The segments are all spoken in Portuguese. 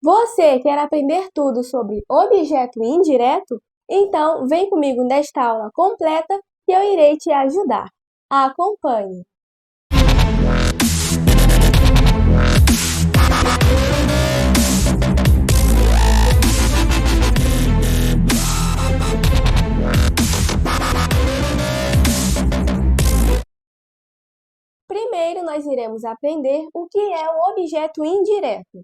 Você quer aprender tudo sobre objeto indireto? Então, vem comigo nesta aula completa que eu irei te ajudar. Acompanhe! Primeiro, nós iremos aprender o que é o objeto indireto.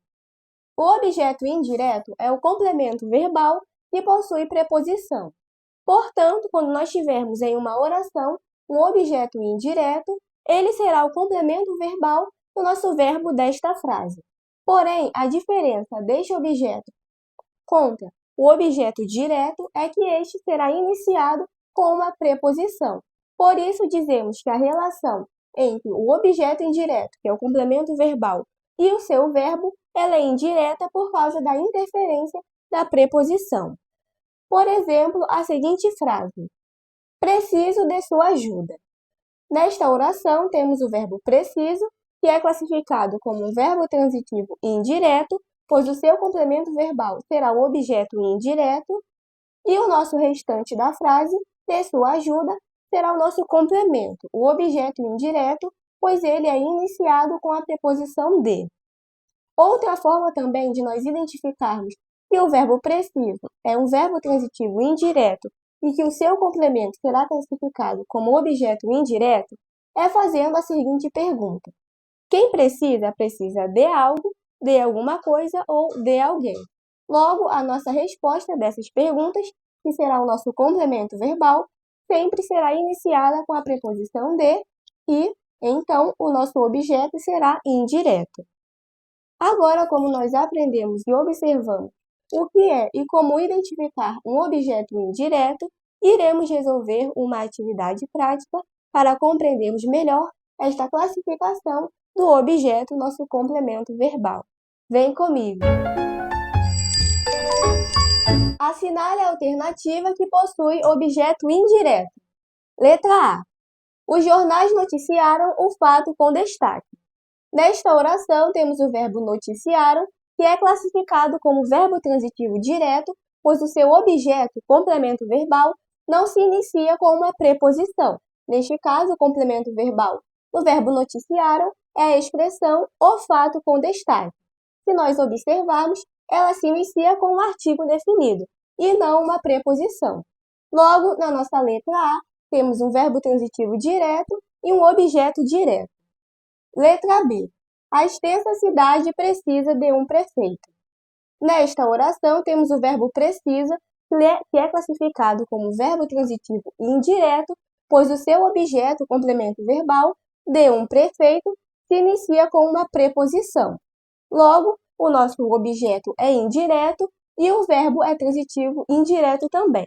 O objeto indireto é o complemento verbal que possui preposição. Portanto, quando nós tivermos em uma oração um objeto indireto, ele será o complemento verbal do nosso verbo desta frase. Porém, a diferença deste objeto contra o objeto direto é que este será iniciado com uma preposição. Por isso, dizemos que a relação entre o objeto indireto, que é o complemento verbal, e o seu verbo, ela é indireta por causa da interferência da preposição. Por exemplo, a seguinte frase: preciso de sua ajuda. Nesta oração, temos o verbo preciso, que é classificado como um verbo transitivo indireto, pois o seu complemento verbal será o objeto indireto, e o nosso restante da frase, de sua ajuda, será o nosso complemento, o objeto indireto, pois ele é iniciado com a preposição de. Outra forma também de nós identificarmos que o verbo preciso é um verbo transitivo indireto e que o seu complemento será classificado como objeto indireto é fazendo a seguinte pergunta: quem precisa, precisa de algo, de alguma coisa ou de alguém. Logo, a nossa resposta dessas perguntas, que será o nosso complemento verbal, sempre será iniciada com a preposição de e, então, o nosso objeto será indireto. Agora, como nós aprendemos e observamos o que é e como identificar um objeto indireto, iremos resolver uma atividade prática para compreendermos melhor esta classificação do objeto, nosso complemento verbal. Vem comigo! Assinale a alternativa que possui objeto indireto. Letra A. Os jornais noticiaram o fato com destaque. Nesta oração, temos o verbo noticiaram, que é classificado como verbo transitivo direto, pois o seu objeto, complemento verbal, não se inicia com uma preposição. Neste caso, o complemento verbal do verbo noticiaram é a expressão o fato com destaque. Se nós observarmos, ela se inicia com um artigo definido, e não uma preposição. Logo, na nossa letra A, temos um verbo transitivo direto e um objeto direto. Letra B. A extensa cidade precisa de um prefeito. Nesta oração, temos o verbo precisa, que é classificado como verbo transitivo indireto, pois o seu objeto, complemento verbal, de um prefeito, se inicia com uma preposição. Logo, o nosso objeto é indireto e o verbo é transitivo indireto também.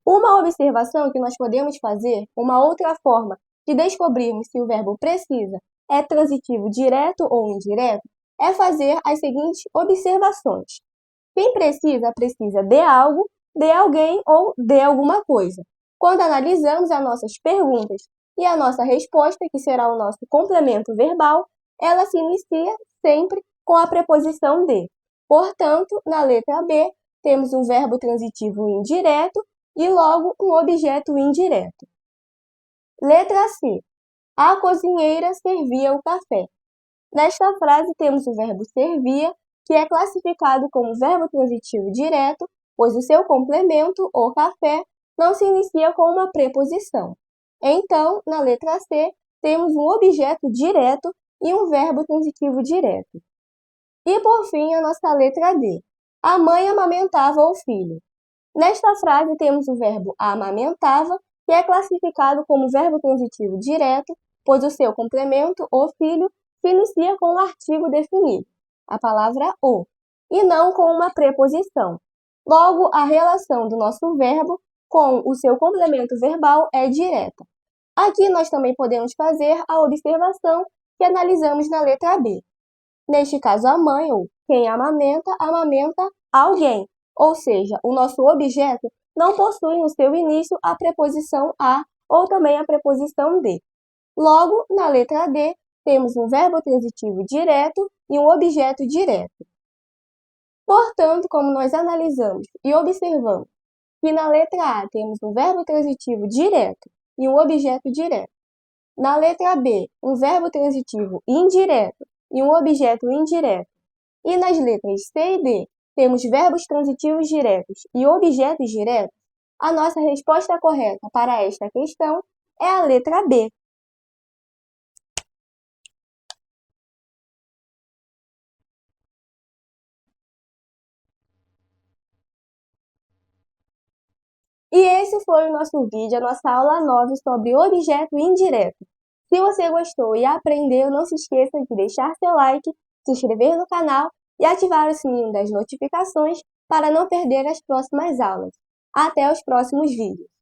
Uma observação que nós podemos fazer, uma outra forma de descobrirmos se o verbo precisa é transitivo direto ou indireto, é fazer as seguintes observações. Quem precisa, precisa de algo, de alguém ou de alguma coisa. Quando analisamos as nossas perguntas e a nossa resposta, que será o nosso complemento verbal, ela se inicia sempre com a preposição de. Portanto, na letra B, temos um verbo transitivo indireto e logo um objeto indireto. Letra C. A cozinheira servia o café. Nesta frase temos o verbo servia, que é classificado como verbo transitivo direto, pois o seu complemento, o café, não se inicia com uma preposição. Então, na letra C, temos um objeto direto e um verbo transitivo direto. E, por fim, a nossa letra D. A mãe amamentava o filho. Nesta frase temos o verbo amamentava, que é classificado como verbo transitivo direto, pois o seu complemento, o filho, se inicia com um artigo definido, a palavra o, e não com uma preposição. Logo, a relação do nosso verbo com o seu complemento verbal é direta. Aqui nós também podemos fazer a observação que analisamos na letra B. Neste caso, a mãe, ou quem amamenta, amamenta alguém. Ou seja, o nosso objeto não possui no seu início a preposição a ou também a preposição de. Logo, na letra D, temos um verbo transitivo direto e um objeto direto. Portanto, como nós analisamos e observamos que na letra A temos um verbo transitivo direto e um objeto direto, na letra B, um verbo transitivo indireto e um objeto indireto, e nas letras C e D, temos verbos transitivos diretos e objetos diretos, a nossa resposta correta para esta questão é a letra B. E esse foi o nosso vídeo, a nossa aula 9 sobre objeto indireto. Se você gostou e aprendeu, não se esqueça de deixar seu like, se inscrever no canal e ativar o sininho das notificações para não perder as próximas aulas. Até os próximos vídeos!